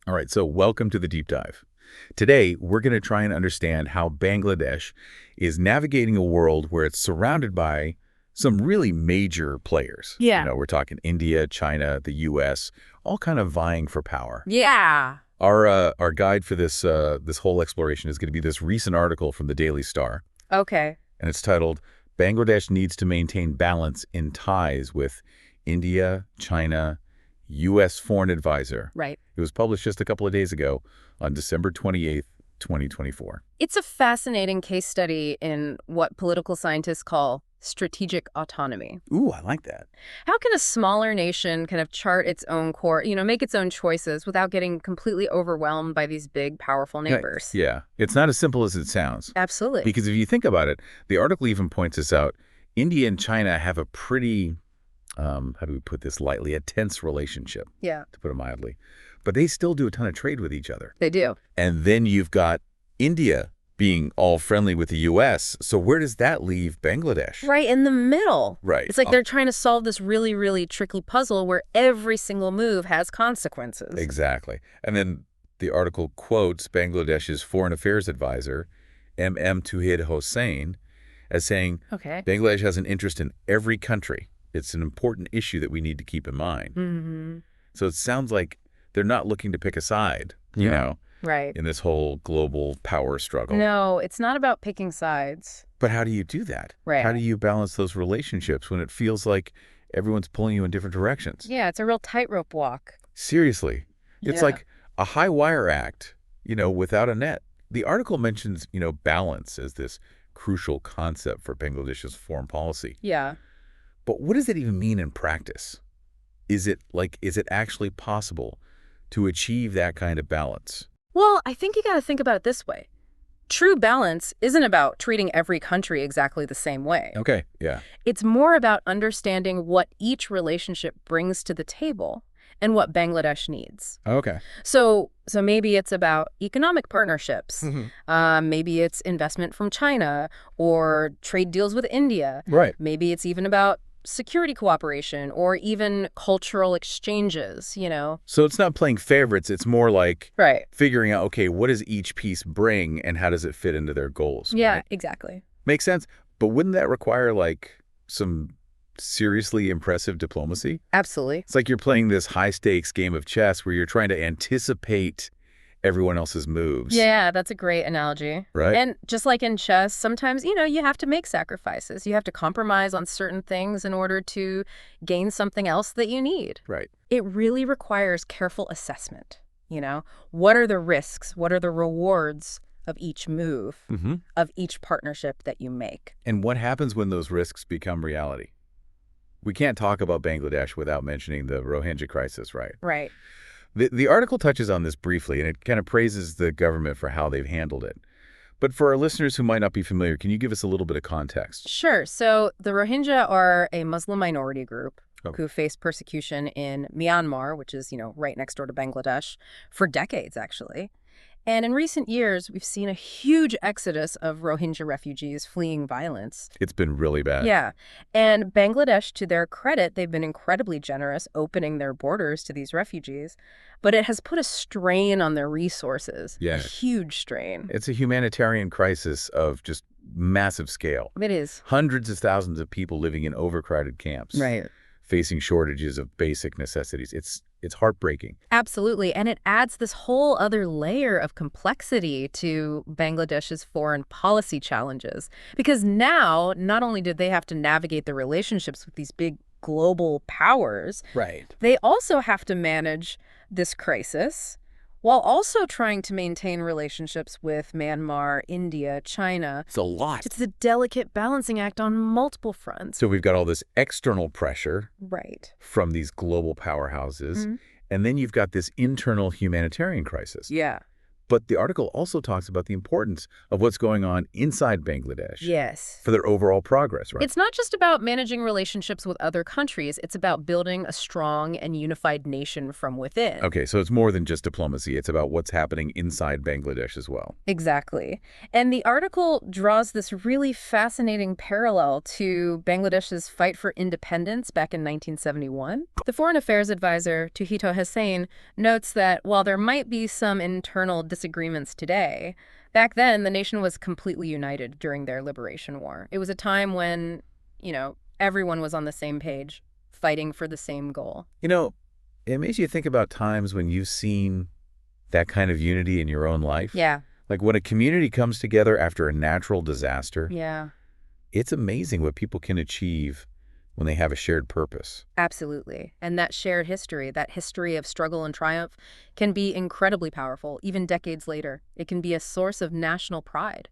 All right, so welcome to the deep dive. Today, we're going to try and understand how Bangladesh is navigating a world where it's surrounded by some really major players. Yeah. We're talking India, China, the U.S., all kind of vying for power. Yeah. Our guide for this whole exploration is going to be this recent article from the Daily Star, Okay. and it's titled, Bangladesh Needs to Maintain Balance in Ties with India, China, U.S. Foreign Advisor. Right. It was published just a couple of days ago on December 28th, 2024. It's a fascinating case study in what political scientists call strategic autonomy. Ooh, I like that. How can a smaller nation kind of chart its own course, make its own choices without getting completely overwhelmed by these big, powerful neighbors? Yeah, it's not as simple as it sounds. Absolutely. Because if you think about it, the article even points this out. India and China have a pretty, how do we put this lightly, a tense relationship, Yeah. to put it mildly. But they still do a ton of trade with each other. They do. And then you've got India being all friendly with the U.S. So where does that leave Bangladesh? Right in the middle. Right. It's like they're trying to solve this really, really tricky puzzle where every single move has consequences. Exactly. And then the article quotes Bangladesh's Foreign Affairs Advisor, Tuhid Hossain, as saying, Okay. Bangladesh has an interest in every country. It's an important issue that we need to keep in mind. Mm-hmm. So it sounds like they're not looking to pick a side, Right. in this whole global power struggle. No, it's not about picking sides. But how do you do that? Right. How do you balance those relationships when it feels like everyone's pulling you in different directions? Yeah, it's a real tightrope walk. Seriously. It's Yeah. like a high wire act, without a net. The article mentions, balance as this crucial concept for Bangladesh's foreign policy. Yeah. But what does it even mean in practice? Is it actually possible to achieve that kind of balance? Well, I think you got to think about it this way. True balance isn't about treating every country exactly the same way. Okay, yeah. It's more about understanding what each relationship brings to the table and what Bangladesh needs. Okay. So maybe it's about economic partnerships. Mm-hmm. Maybe it's investment from China or trade deals with India. Right. Maybe it's even about security cooperation or even cultural exchanges, So it's not playing favorites. It's more like Right. figuring out, okay, what does each piece bring and how does it fit into their goals? Yeah, Right? exactly. Makes sense. But wouldn't that require some seriously impressive diplomacy? Absolutely. It's like you're playing this high-stakes game of chess where you're trying to anticipate everyone else's moves. Yeah, that's a great analogy. Right. And just like in chess, sometimes, you have to make sacrifices. You have to compromise on certain things in order to gain something else that you need. Right. It really requires careful assessment. What are the risks? What are the rewards of each move, Mm-hmm. of each partnership that you make? And what happens when those risks become reality? We can't talk about Bangladesh without mentioning the Rohingya crisis, right? Right. The article touches on this briefly, and it kind of praises the government for how they've handled it. But for our listeners who might not be familiar, can you give us a little bit of context? Sure. So the Rohingya are a Muslim minority group Oh. who faced persecution in Myanmar, which is, right next door to Bangladesh, for decades, actually. And in recent years, we've seen a huge exodus of Rohingya refugees fleeing violence. It's been really bad. Yeah. And Bangladesh, to their credit, they've been incredibly generous opening their borders to these refugees. But it has put a strain on their resources. Yeah. A huge strain. It's a humanitarian crisis of just massive scale. It is. Hundreds of thousands of people living in overcrowded camps. Right. Facing shortages of basic necessities. It's heartbreaking. Absolutely. And it adds this whole other layer of complexity to Bangladesh's foreign policy challenges. Because now, not only did they have to navigate the relationships with these big global powers, Right. they also have to manage this crisis while also trying to maintain relationships with Myanmar, India, China. It's a lot. It's a delicate balancing act on multiple fronts. So we've got all this external pressure Right. from these global powerhouses, Mhm. and then you've got this internal humanitarian crisis. Yeah. But the article also talks about the importance of what's going on inside Bangladesh Yes. for their overall progress, right? It's not just about managing relationships with other countries. It's about building a strong and unified nation from within. Okay, so it's more than just diplomacy. It's about what's happening inside Bangladesh as well. Exactly. And the article draws this really fascinating parallel to Bangladesh's fight for independence back in 1971. The Foreign Affairs advisor, Tuhito Hussain, notes that while there might be some internal disagreements today, back then the nation was completely united during their liberation war. It was a time when, everyone was on the same page, fighting for the same goal. It makes you think about times when you've seen that kind of unity in your own life. Yeah. Like when a community comes together after a natural disaster. Yeah. It's amazing what people can achieve when they have a shared purpose. Absolutely. And that shared history, that history of struggle and triumph, can be incredibly powerful, even decades later. It can be a source of national pride,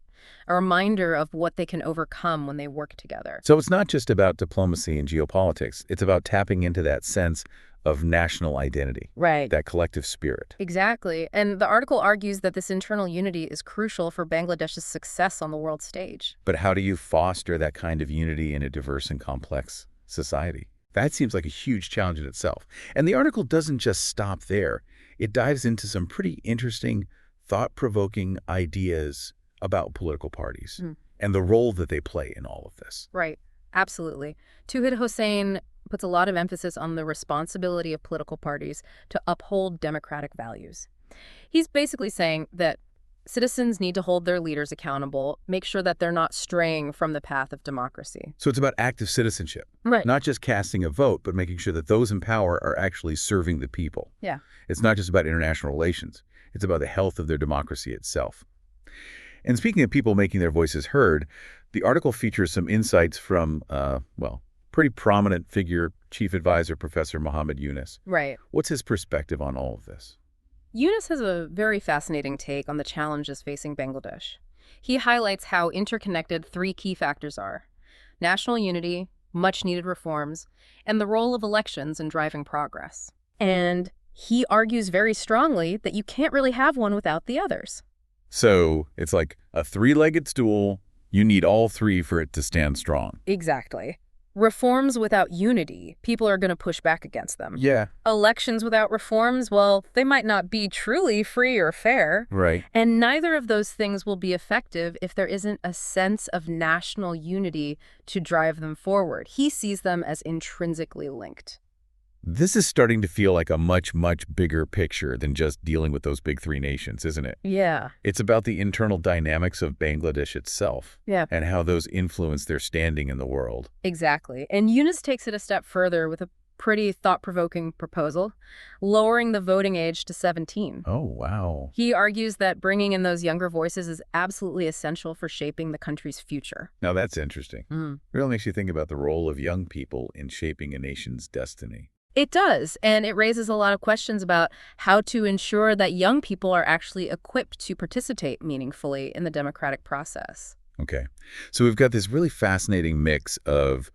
a reminder of what they can overcome when they work together. So it's not just about diplomacy and geopolitics. It's about tapping into that sense of national identity, Right. that collective spirit. Exactly. And the article argues that this internal unity is crucial for Bangladesh's success on the world stage. But how do you foster that kind of unity in a diverse and complex society? That seems like a huge challenge in itself. And the article doesn't just stop there. It dives into some pretty interesting, thought-provoking ideas about political parties and the role that they play in all of this. Right. Absolutely. Tuhid Hossain puts a lot of emphasis on the responsibility of political parties to uphold democratic values. He's basically saying that citizens need to hold their leaders accountable, make sure that they're not straying from the path of democracy. So it's about active citizenship, Right. not just casting a vote, but making sure that those in power are actually serving the people. Yeah. It's not just about international relations. It's about the health of their democracy itself. And speaking of people making their voices heard, the article features some insights from, pretty prominent figure, Chief Advisor Professor Muhammad Yunus. Right. What's his perspective on all of this? Yunus has a very fascinating take on the challenges facing Bangladesh. He highlights how interconnected three key factors are: national unity, much-needed reforms, and the role of elections in driving progress. And he argues very strongly that you can't really have one without the others. So it's like a three-legged stool. You need all three for it to stand strong. Exactly. Reforms without unity, people are going to push back against them. Yeah. Elections without reforms, well, they might not be truly free or fair. Right. And neither of those things will be effective if there isn't a sense of national unity to drive them forward. He sees them as intrinsically linked. This is starting to feel like a much, much bigger picture than just dealing with those big three nations, isn't it? Yeah. It's about the internal dynamics of Bangladesh itself. Yeah. And how those influence their standing in the world. Exactly. And Yunus takes it a step further with a pretty thought-provoking proposal, lowering the voting age to 17. Oh, wow. He argues that bringing in those younger voices is absolutely essential for shaping the country's future. Now that's interesting. It really makes you think about the role of young people in shaping a nation's destiny. It does, and it raises a lot of questions about how to ensure that young people are actually equipped to participate meaningfully in the democratic process. Okay. So we've got this really fascinating mix of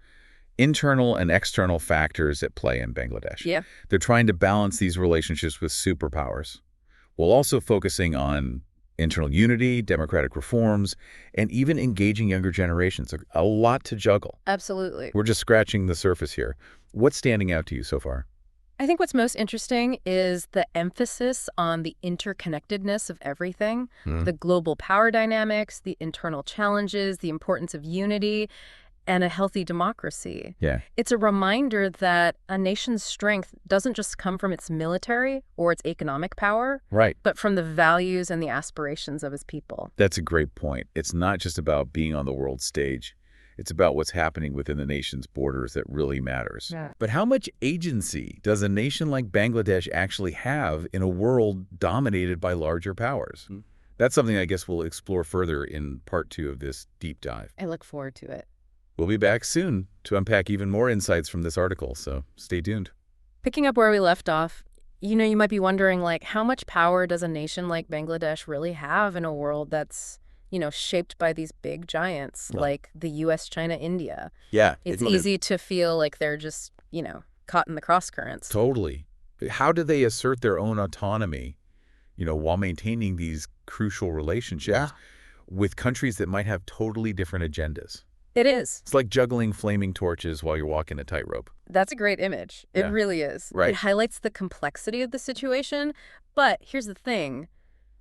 internal and external factors at play in Bangladesh. Yeah. They're trying to balance these relationships with superpowers, while also focusing on internal unity, democratic reforms, and even engaging younger generations. A lot to juggle. Absolutely. We're just scratching the surface here. What's standing out to you so far? I think what's most interesting is the emphasis on the interconnectedness of everything, the global power dynamics, the internal challenges, the importance of unity, and a healthy democracy. Yeah. It's a reminder that a nation's strength doesn't just come from its military or its economic power, Right. but from the values and the aspirations of its people. That's a great point. It's not just about being on the world stage. It's about what's happening within the nation's borders that really matters. Yeah. But how much agency does a nation like Bangladesh actually have in a world dominated by larger powers? That's something I guess we'll explore further in part 2 of this deep dive. I look forward to it. We'll be back soon to unpack even more insights from this article, so stay tuned. Picking up where we left off, you might be wondering, how much power does a nation like Bangladesh really have in a world that's, shaped by these big giants like the U.S., China, India? Yeah. It's easy to feel like they're just, caught in the cross currents. Totally. How do they assert their own autonomy, while maintaining these crucial relationships with countries that might have totally different agendas. It is. It's like juggling flaming torches while you're walking a tightrope. That's a great image. It Yeah. really is. Right. It highlights the complexity of the situation. But here's the thing.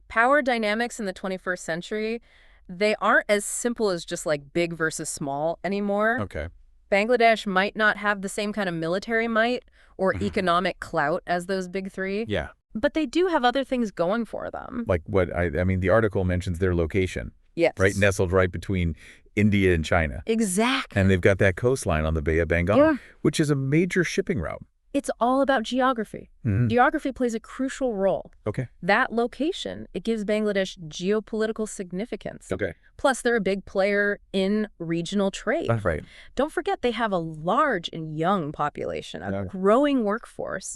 Power dynamics in the 21st century, they aren't as simple as just like big versus small anymore. Okay. Bangladesh might not have the same kind of military might or economic clout as those big three. Yeah. But they do have other things going for them. Like what I mean, the article mentions their location, Yes. right? Nestled right between India and China. Exactly. And they've got that coastline on the Bay of Bengal, which is a major shipping route. It's all about geography. Geography plays a crucial role. Okay. That location, it gives Bangladesh geopolitical significance. Okay. Plus, they're a big player in regional trade. That's right. Don't forget they have a large and young population, a growing workforce,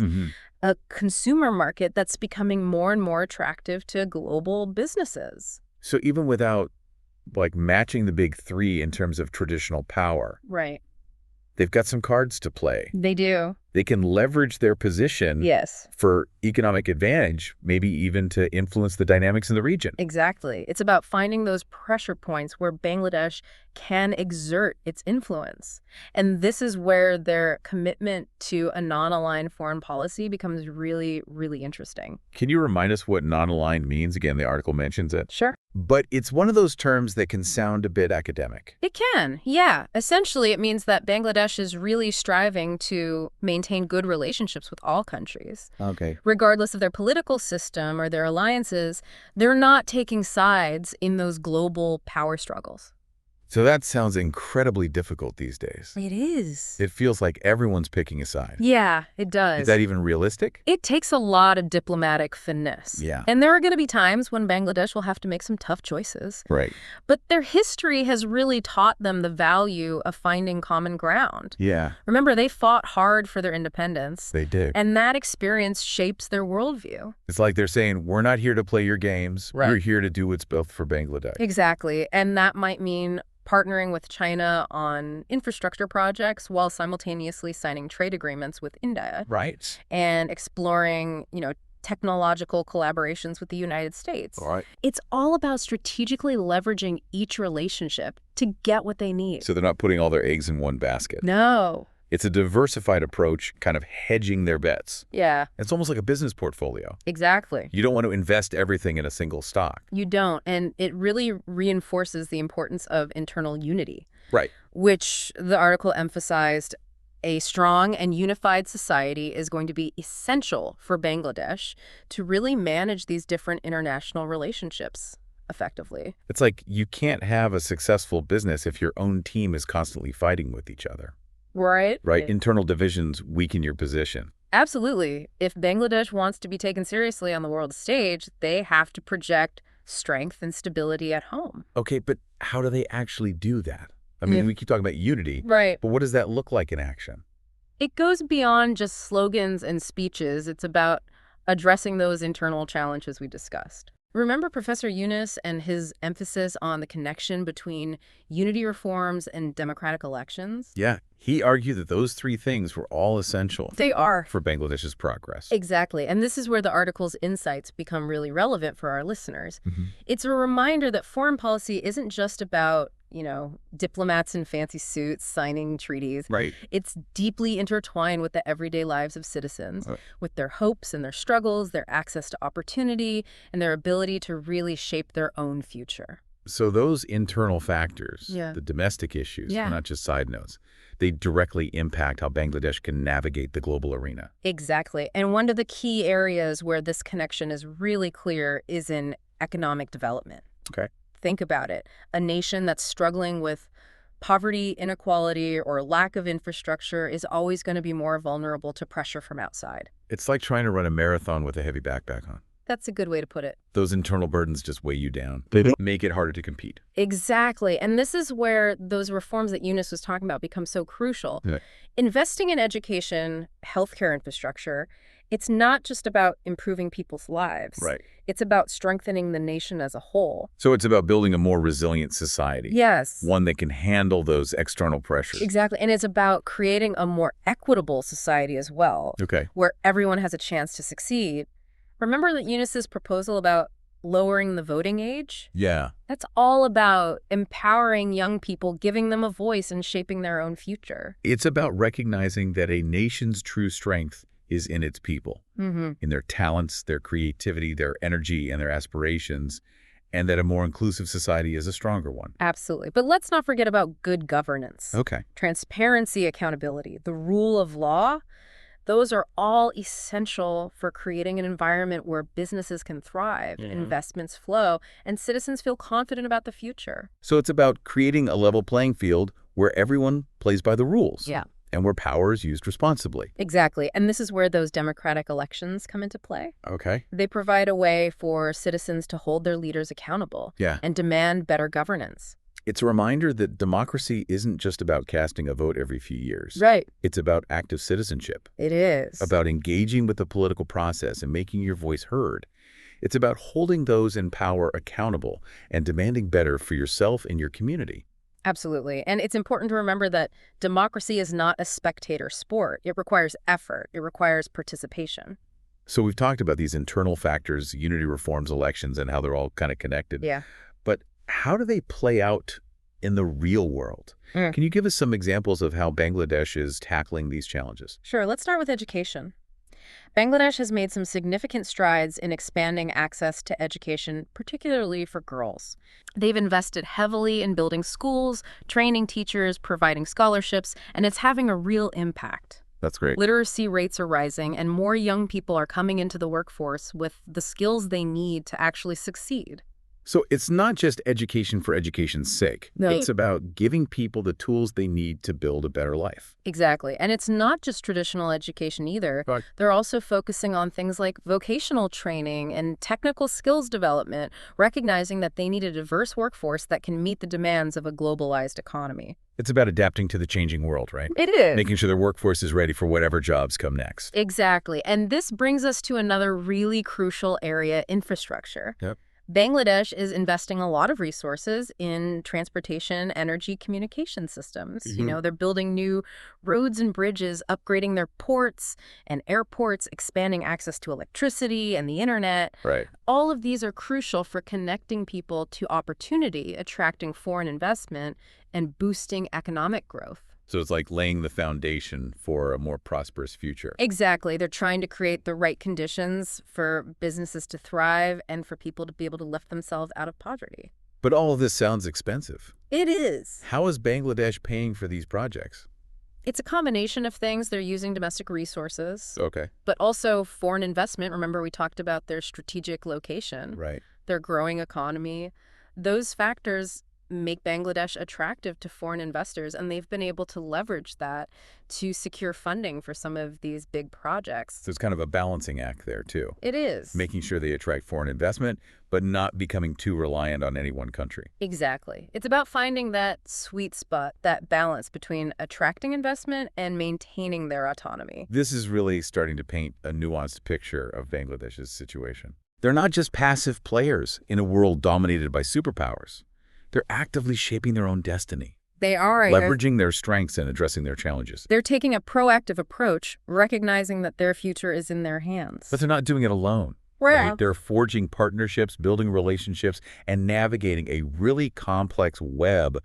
a consumer market that's becoming more and more attractive to global businesses. So even without like matching the big three in terms of traditional power, Right. they've got some cards to play. They do. They can leverage their position Yes. for economic advantage, maybe even to influence the dynamics in the region. Exactly. It's about finding those pressure points where Bangladesh can exert its influence. And this is where their commitment to a non-aligned foreign policy becomes really, really interesting. Can you remind us what non-aligned means? Again, the article mentions it. Sure. But it's one of those terms that can sound a bit academic. It can, yeah. Essentially, it means that Bangladesh is really striving to maintain good relationships with all countries. Okay. Regardless of their political system or their alliances, they're not taking sides in those global power struggles. So that sounds incredibly difficult these days. It is. It feels like everyone's picking a side. Yeah, it does. Is that even realistic? It takes a lot of diplomatic finesse. Yeah. And there are going to be times when Bangladesh will have to make some tough choices. Right. But their history has really taught them the value of finding common ground. Yeah, Remember, they fought hard for their independence. they did. And that experience shapes their worldview. It's like they're saying, we're not here to play your games. Right. We're here to do what's best for Bangladesh. Exactly. And that might mean partnering with China on infrastructure projects while simultaneously signing trade agreements with India Right. and exploring, technological collaborations with the United States. All right. It's all about strategically leveraging each relationship to get what they need. So they're not putting all their eggs in one basket. No. It's a diversified approach, kind of hedging their bets. Yeah, It's almost like a business portfolio. exactly. You don't want to invest everything in a single stock. You don't. And it really reinforces the importance of internal unity, Right. which the article emphasized. A strong and unified society is going to be essential for Bangladesh to really manage these different international relationships effectively. It's like you can't have a successful business if your own team is constantly fighting with each other. Right? Right? Internal divisions weaken your position. Absolutely. If Bangladesh wants to be taken seriously on the world stage, they have to project strength and stability at home. Okay, but how do they actually do that? I mean, we keep talking about unity, Right. but what does that look like in action? It goes beyond just slogans and speeches. It's about addressing those internal challenges we discussed. Remember Professor Yunus and his emphasis on the connection between unity reforms and democratic elections? Yeah, he argued that those three things were all essential They are. for Bangladesh's progress. Exactly. And this is where the article's insights become really relevant for our listeners. It's a reminder that foreign policy isn't just about, diplomats in fancy suits signing treaties. Right. It's deeply intertwined with the everyday lives of citizens, Right. with their hopes and their struggles, their access to opportunity, and their ability to really shape their own future. So those internal factors, Yeah. the domestic issues, Yeah. are not just side notes. They directly impact how Bangladesh can navigate the global arena. Exactly. And one of the key areas where this connection is really clear is in economic development. Okay. Think about it. A nation that's struggling with poverty, inequality, or lack of infrastructure is always going to be more vulnerable to pressure from outside. It's like trying to run a marathon with a heavy backpack on. That's a good way to put it. Those internal burdens just weigh you down. Make it harder to compete. Exactly. And this is where those reforms that Eunice was talking about become so crucial. Yeah. Investing in education, healthcare infrastructure, it's not just about improving people's lives. Right. It's about strengthening the nation as a whole. So it's about building a more resilient society. Yes. One that can handle those external pressures. Exactly. And it's about creating a more equitable society as well, Okay. where everyone has a chance to succeed. Remember that Eunice's proposal about lowering the voting age? Yeah. That's all about empowering young people, giving them a voice and shaping their own future. It's about recognizing that a nation's true strength is in its people, in their talents, their creativity, their energy, and their aspirations, and that a more inclusive society is a stronger one. Absolutely. But let's not forget about good governance. Okay. Transparency, accountability, the rule of law. Those are all essential for creating an environment where businesses can thrive, investments flow, and citizens feel confident about the future. So it's about creating a level playing field where everyone plays by the rules. Yeah. And where power is used responsibly. Exactly. And this is where those democratic elections come into play. Okay. They provide a way for citizens to hold their leaders accountable and demand better governance. It's a reminder that democracy isn't just about casting a vote every few years. Right. It's about active citizenship. It is. About engaging with the political process and making your voice heard. It's about holding those in power accountable and demanding better for yourself and your community. Absolutely. And it's important to remember that democracy is not a spectator sport. It requires effort. It requires participation. So we've talked about these internal factors, unity reforms, elections, and how they're all kind of connected. Yeah. But how do they play out in the real world? Can you give us some examples of how Bangladesh is tackling these challenges? Sure. Let's start with education. Bangladesh has made some significant strides in expanding access to education, particularly for girls. They've invested heavily in building schools, training teachers, providing scholarships, and it's having a real impact. That's great. Literacy rates are rising, and more young people are coming into the workforce with the skills they need to actually succeed. So it's not just education for education's sake. No. It's about giving people the tools they need to build a better life. Exactly. And it's not just traditional education either. Right. They're also focusing on things like vocational training and technical skills development, recognizing that they need a diverse workforce that can meet the demands of a globalized economy. It's about adapting to the changing world, right? It is. Making sure their workforce is ready for whatever jobs come next. Exactly. And this brings us to another really crucial area, infrastructure. Yep. Bangladesh is investing a lot of resources in transportation, energy, communication systems. They're building new roads and bridges, upgrading their ports and airports, expanding access to electricity and the internet. Right. All of these are crucial for connecting people to opportunity, attracting foreign investment, and boosting economic growth. So it's like laying the foundation for a more prosperous future. Exactly. They're trying to create the right conditions for businesses to thrive and for people to be able to lift themselves out of poverty. But all of this sounds expensive. It is. How is Bangladesh paying for these projects? It's a combination of things. They're using domestic resources, Okay. but also foreign investment. Remember, we talked about their strategic location, Right. their growing economy. Those factors make Bangladesh attractive to foreign investors, and they've been able to leverage that to secure funding for some of these big projects. So it's kind of a balancing act there, too. It is. Making sure they attract foreign investment, but not becoming too reliant on any one country. Exactly. It's about finding that sweet spot, that balance between attracting investment and maintaining their autonomy. This is really starting to paint a nuanced picture of Bangladesh's situation. They're not just passive players in a world dominated by superpowers. They're actively shaping their own destiny, They are. leveraging their strengths and addressing their challenges. They're taking a proactive approach, recognizing that their future is in their hands. But they're not doing it alone. Right. Right? They're forging partnerships, building relationships, and navigating a really complex web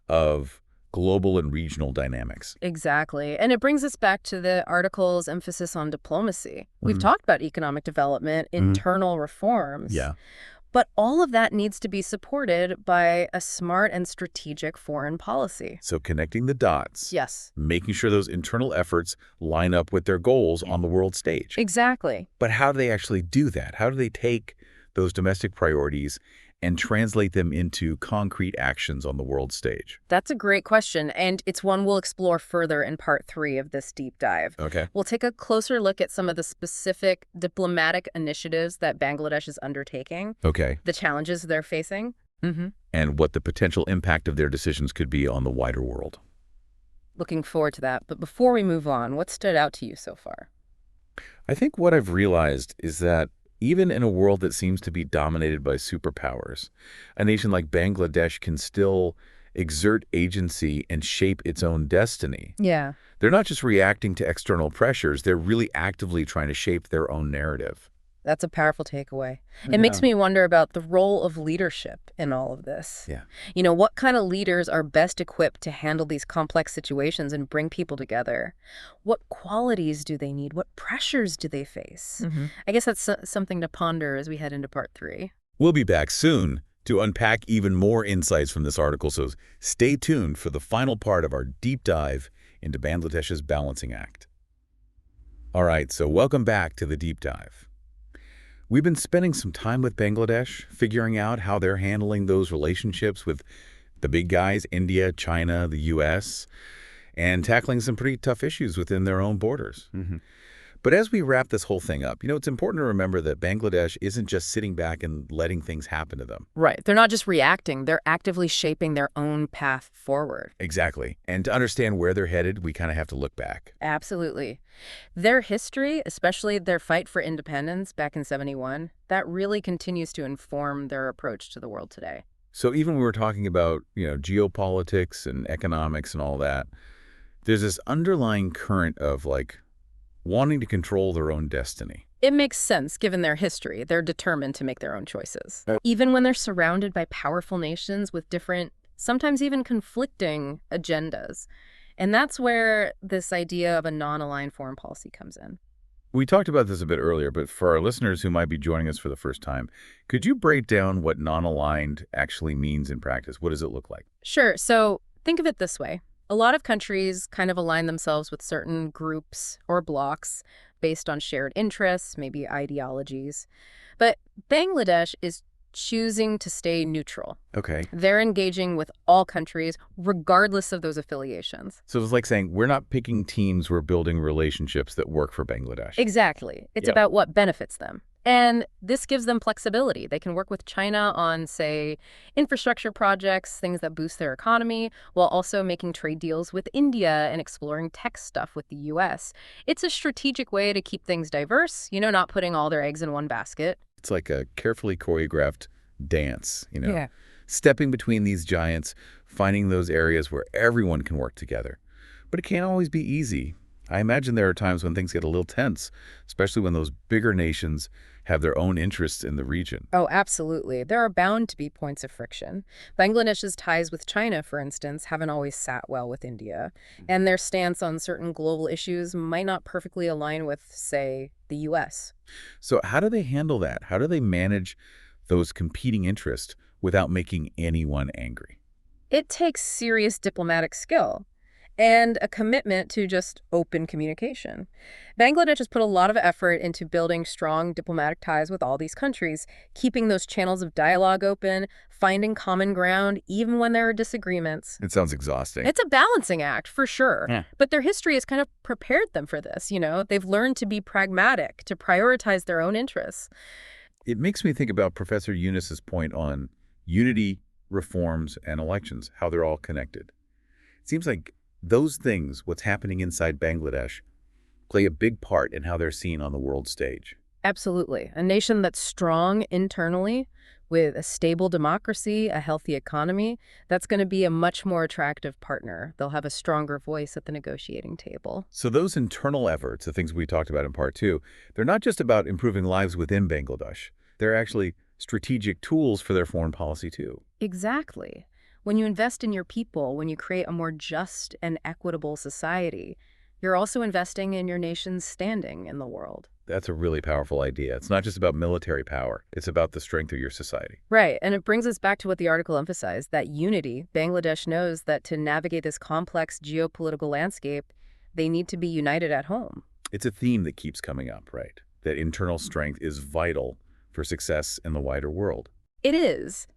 of global and regional dynamics. Exactly. And it brings us back to the article's emphasis on diplomacy. We've talked about economic development, internal reforms. Yeah. But all of that needs to be supported by a smart and strategic foreign policy. So connecting the dots. Yes. Making sure those internal efforts line up with their goals on the world stage. Exactly. But how do they actually do that? How do they take those domestic priorities and translate them into concrete actions on the world stage? That's a great question, and it's one we'll explore further in part 3 of this deep dive. Okay. We'll take a closer look at some of the specific diplomatic initiatives that Bangladesh is undertaking, Okay. the challenges they're facing, And what the potential impact of their decisions could be on the wider world. Looking forward to that. But before we move on, what stood out to you so far? I think what I've realized is that even in a world that seems to be dominated by superpowers, a nation like Bangladesh can still exert agency and shape its own destiny. Yeah. They're not just reacting to external pressures, they're really actively trying to shape their own narrative. That's a powerful takeaway. It makes Yeah. me wonder about the role of leadership in all of this. Yeah. What kind of leaders are best equipped to handle these complex situations and bring people together? What qualities do they need? What pressures do they face? hmm I guess that's something to ponder as we head into part 3. We'll be back soon to unpack even more insights from this article, so stay tuned for the final part of our deep dive into Bangladesh's balancing act. All right, so welcome back to the deep dive. We've been spending some time with Bangladesh, figuring out how they're handling those relationships with the big guys, India, China, the U.S., and tackling some pretty tough issues within their own borders. But as we wrap this whole thing up, it's important to remember that Bangladesh isn't just sitting back and letting things happen to them. Right. They're not just reacting, they're actively shaping their own path forward. Exactly. And to understand where they're headed, we kind of have to look back. Absolutely. Their history, especially their fight for independence back in 71, that really continues to inform their approach to the world today. So even when we're talking about, geopolitics and economics and all that, there's this underlying current of wanting to control their own destiny. It makes sense given their history. They're determined to make their own choices. Even when they're surrounded by powerful nations with different, sometimes even conflicting agendas. And that's where this idea of a non-aligned foreign policy comes in. We talked about this a bit earlier, but for our listeners who might be joining us for the first time, could you break down what non-aligned actually means in practice? What does it look like? Sure. So think of it this way. A lot of countries kind of align themselves with certain groups or blocs based on shared interests, maybe ideologies. But Bangladesh is choosing to stay neutral. Okay. They're engaging with all countries, regardless of those affiliations. So it's like saying we're not picking teams, we're building relationships that work for Bangladesh. Exactly. It's about what benefits them. And this gives them flexibility. They can work with China on, say, infrastructure projects, things that boost their economy, while also making trade deals with India and exploring tech stuff with the U.S. It's a strategic way to keep things diverse, not putting all their eggs in one basket. It's like a carefully choreographed dance, Yeah. stepping between these giants, finding those areas where everyone can work together. But it can't always be easy. I imagine there are times when things get a little tense, especially when those bigger nations have their own interests in the region. Oh, absolutely. There are bound to be points of friction. Bangladesh's ties with China, for instance, haven't always sat well with India, and their stance on certain global issues might not perfectly align with, say, the U.S. So how do they handle that? How do they manage those competing interests without making anyone angry? It takes serious diplomatic skill and a commitment to just open communication. Bangladesh has put a lot of effort into building strong diplomatic ties with all these countries, keeping those channels of dialogue open, finding common ground, even when there are disagreements. It sounds exhausting. It's a balancing act, for sure. Yeah. But their history has kind of prepared them for this, They've learned to be pragmatic, to prioritize their own interests. It makes me think about Professor Eunice's point on unity, reforms, and elections, how they're all connected. It seems like those things, what's happening inside Bangladesh, play a big part in how they're seen on the world stage. Absolutely. A nation that's strong internally, with a stable democracy, a healthy economy, that's going to be a much more attractive partner. They'll have a stronger voice at the negotiating table. So those internal efforts, the things we talked about in part 2, they're not just about improving lives within Bangladesh. They're actually strategic tools for their foreign policy, too. Exactly. When you invest in your people, when you create a more just and equitable society, you're also investing in your nation's standing in the world. That's a really powerful idea. It's not just about military power. It's about the strength of your society. Right. And it brings us back to what the article emphasized, that unity. Bangladesh knows that to navigate this complex geopolitical landscape, they need to be united at home. It's a theme that keeps coming up, right? That internal strength is vital for success in the wider world. It is.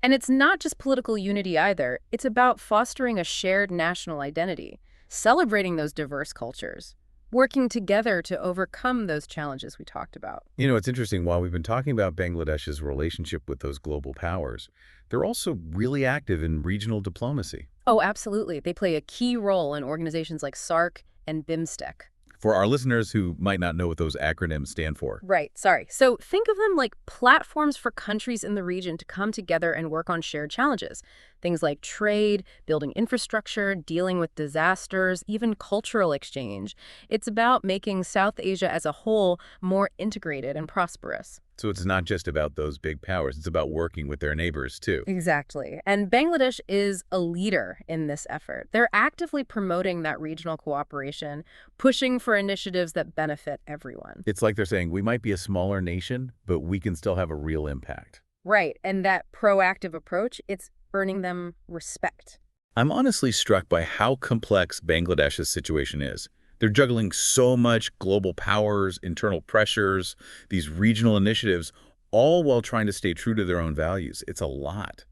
And it's not just political unity either. It's about fostering a shared national identity, celebrating those diverse cultures, working together to overcome those challenges we talked about. It's interesting. While we've been talking about Bangladesh's relationship with those global powers, they're also really active in regional diplomacy. Oh, absolutely. They play a key role in organizations like SAARC and BIMSTEC. For our listeners who might not know what those acronyms stand for. Right, sorry. So think of them like platforms for countries in the region to come together and work on shared challenges. Things like trade, building infrastructure, dealing with disasters, even cultural exchange. It's about making South Asia as a whole more integrated and prosperous. So it's not just about those big powers, it's about working with their neighbors too. Exactly. And Bangladesh is a leader in this effort. They're actively promoting that regional cooperation, pushing for initiatives that benefit everyone. It's like they're saying, we might be a smaller nation, but we can still have a real impact. Right. And that proactive approach, it's earning them respect. I'm honestly struck by how complex Bangladesh's situation is. They're juggling so much global powers, internal pressures, these regional initiatives, all while trying to stay true to their own values. It's a lot.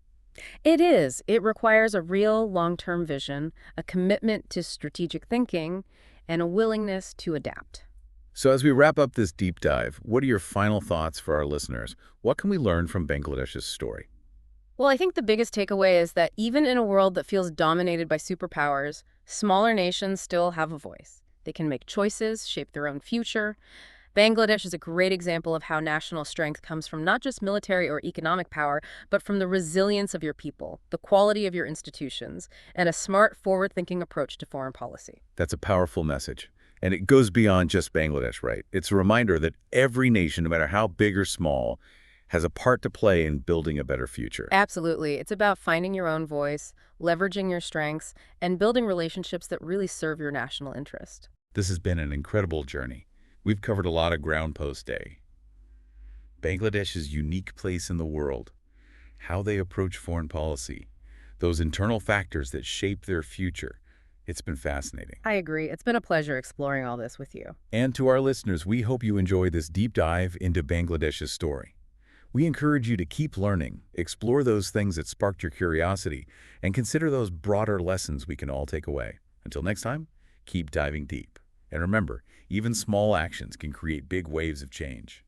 It is. It requires a real long-term vision, a commitment to strategic thinking, and a willingness to adapt. So as we wrap up this deep dive, what are your final thoughts for our listeners? What can we learn from Bangladesh's story? Well, I think the biggest takeaway is that even in a world that feels dominated by superpowers, smaller nations still have a voice. They can make choices, shape their own future. Bangladesh is a great example of how national strength comes from not just military or economic power, but from the resilience of your people, the quality of your institutions, and a smart, forward-thinking approach to foreign policy. That's a powerful message. And it goes beyond just Bangladesh, right? It's a reminder that every nation, no matter how big or small, has a part to play in building a better future. Absolutely. It's about finding your own voice, leveraging your strengths, and building relationships that really serve your national interest. This has been an incredible journey. We've covered a lot of ground post-day. Bangladesh's unique place in the world, how they approach foreign policy, those internal factors that shape their future. It's been fascinating. I agree. It's been a pleasure exploring all this with you. And to our listeners, we hope you enjoy this deep dive into Bangladesh's story. We encourage you to keep learning, explore those things that sparked your curiosity, and consider those broader lessons we can all take away. Until next time, keep diving deep. And remember, even small actions can create big waves of change.